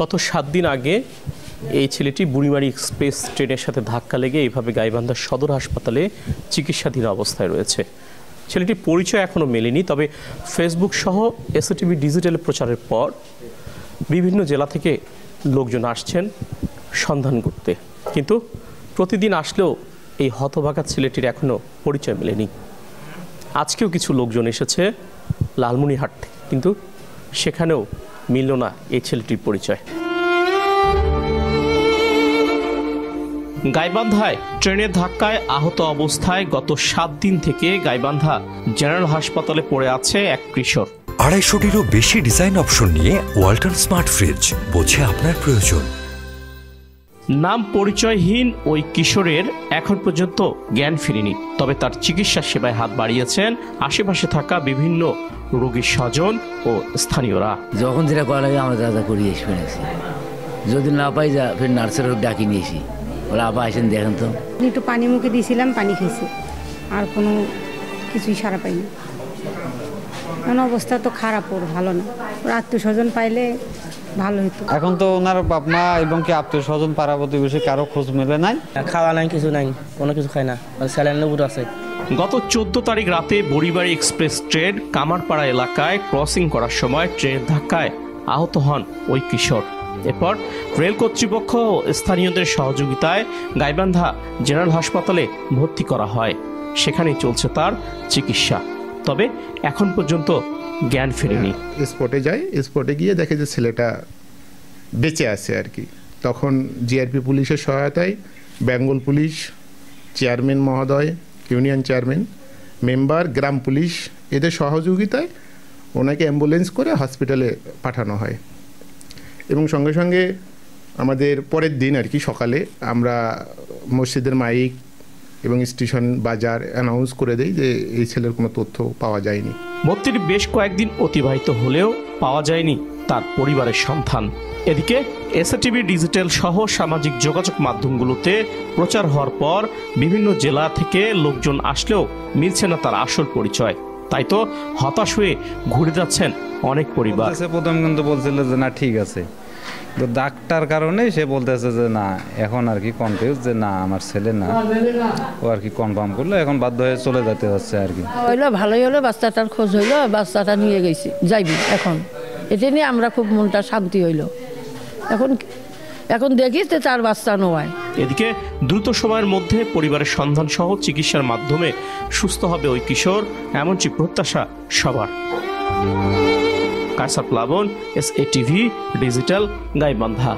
গত 7 দিন আগে এই ছেলেটি বুড়িমারি এক্সপ্রেস ট্রেনের সাথে ধাক্কা লেগে এইভাবে গাইবান্ধা সদর হাসপাতালে চিকিৎসাধীন অবস্থায় রয়েছে। ছেলেটির পরিচয় এখনও মেলেনি, তবে ফেসবুক সহ এসএটিভি ডিজিটাল প্রচারের পর বিভিন্ন জেলা থেকে লোকজন আসছেন সন্ধান করতে, কিন্তু প্রতিদিন আসলেও এই হতভাগা ছেলেটির এখনও পরিচয় মেলেনি। আজকেও কিছু লোকজন এসেছে লালমনিরহাট থেকে, কিন্তু সেখানেও মিলল না এই ছেলেটির পরিচয়। গাইবান্ধায় ট্রেনের ধাক্কায় আহত অবস্থায় গত 7 দিন থেকে গাইবান্ধা জেনারেল হাসপাতালে পড়ে আছে এক কিশোর। 250-টিরও বেশি ডিজাইন অপশন নিয়ে ওয়ালটন স্মার্ট ফ্রিজ, বোঝে আপনার প্রয়োজন। নাম পরিচয়হীন ওই কিশোরের এখন পর্যন্ত জ্ঞান ফিরেনি, তবে তার চিকিৎসা সেবায় হাত বাড়িয়েছেন আশেপাশে থাকা বিভিন্ন রোগীর স্বজন ও স্থানীয়রা। যখন যেটা করা লাগে আমরা দাদা করিয়ে শুনেছি, যদি না পাই যা ফের নার্সের ডাকি নিয়েছি, ওরা আবার আসেন দেখেন তো। একটু পানি মুখে দিয়েছিলাম, পানি খেয়েছি, আর কোনো কিছুই সারা পাইনি। কোন অবস্থা তো খারাপ, ওর ভালো না, ওর আত্মীয় স্বজন পাইলে ভালো হতো। এখন তো ওনার বাপ মা এবং কি আত্মীয় স্বজন পাড়া প্রতিবেশী কারো খোঁজ মেলে নাই, খাওয়া নাই, কিছু নাই, কোনো কিছু খায় না, স্যালাইনের উপর আছে। গত 14 তারিখ রাতে বুড়িবাড়ি এক্সপ্রেস ট্রেন কামারপাড়া এলাকায় ক্রসিং করার সময় ট্রেনের ধাক্কায় আহত হন ওই কিশোর। এরপর রেল কর্তৃপক্ষ ও স্থানীয়দের সহযোগিতায় গাইবান্ধা জেনারেল হাসপাতালে ভর্তি করা হয়। সেখানেই চলছে তার চিকিৎসা, তবে এখন পর্যন্ত জ্ঞান ফেরেনি। স্পটে যায়, স্পটে গিয়ে দেখে যে ছেলেটা বেঁচে আছে আর কি। তখন জিআরপি পুলিশের সহায়তায় বেঙ্গল পুলিশ, চেয়ারম্যান মহোদয়, ইউনিয়ন চেয়ারম্যান, মেম্বার, গ্রাম পুলিশ, এদের সহযোগিতায় ওনাকে অ্যাম্বুলেন্স করে হসপিটালে পাঠানো হয়। এবং সঙ্গে সঙ্গে আমাদের পরের দিন আর কি সকালে আমরা মসজিদের মাইক এবং স্টেশন বাজার অ্যানাউন্স করে দেই যে এই ছেলের কোনো তথ্য পাওয়া যায়নি। ভর্তির বেশ কয়েকদিন অতিবাহিত হলেও পাওয়া যায়নি তার পরিবারের সন্ধান। এদিকে এসএটিভি ডিজিটাল সহ সামাজিক যোগাযোগ মাধ্যমগুলোতে প্রচার হওয়ার পর বিভিন্ন জেলা থেকে লোকজন আসলেও মিলছে না তার আসল পরিচয়। তাই তো হতাশ হয়ে ঘুরে যাচ্ছেন অনেক পরিবার। প্রথম কিন্তু বলছিল যে না ঠিক আছে, তো ডাক্তার কারণে সে বলতেছে যে না, এখন আর কি কনফিউজ যে না আমার ছেলে না, ও আর কি কনফার্ম করলো, এখন বাধ্য হয়ে চলে যেতে হচ্ছে আর কি। হইলো ভালোই হলো, বাচ্চাটার খোঁজ হইলো, বাচ্চাটা নিয়ে গেছি যাইবি। এখন এটা নিয়ে আমরা খুব মনটা শান্তি হইলো। এখন দেখিস যে তার বাচ্চা নয়। এদিকে দ্রুত সময়ের মধ্যে পরিবারের সন্ধান সহ চিকিৎসার মাধ্যমে সুস্থ হবে ওই কিশোর, এমনটি প্রত্যাশা সবার। কায়সার প্লাবন, এসএটিভি ডিজিটাল, গাইবান্ধা।